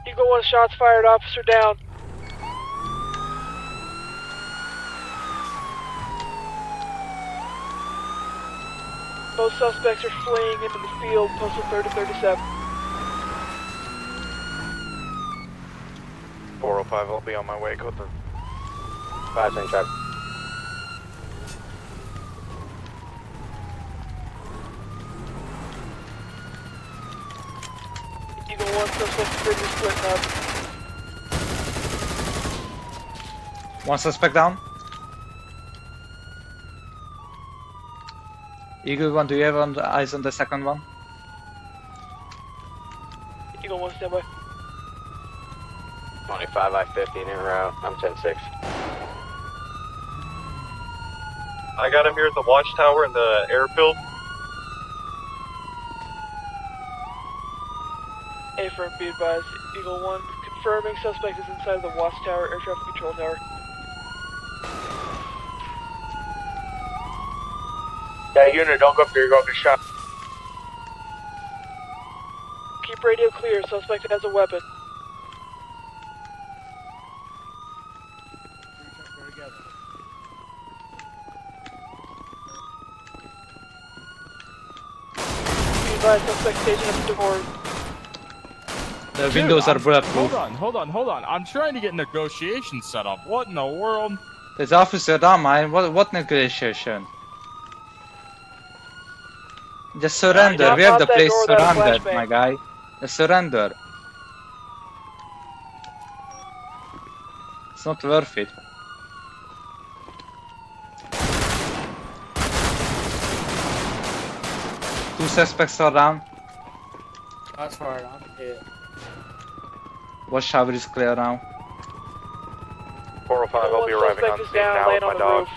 Eagle 1, shots fired, officer down. Both suspects are fleeing into the field, postal 3037. 405, I'll be on my way, code 5 traffic. Eagle 1, suspect bridge is splitting up. One suspect down. Eagle 1, do you have eyes on the second one? Eagle 1, standby. 25 I-50 in route. I'm 10-6. I got him here at the watchtower in the airfield. A-firm, be advised. Eagle 1, confirming suspect is inside the watchtower, air traffic control tower. Yeah, unit, don't go up there, you're going to get shot. Keep radio clear, suspect has a weapon. Be advised, suspect staging at the door. The windows are bulletproof. Hold on. I'm trying to get negotiations set up. What in the world? There's officer down, man. What negotiation? Just surrender. Yeah, We have the that place door without a surrendered, flashbang. my guy. Just surrender. It's not worth it. Two suspects are down. That's fired on. Yeah. Watch tower is clear now. 405, I'll be One arriving suspect on is scene down, now with laying my on the dog. roof.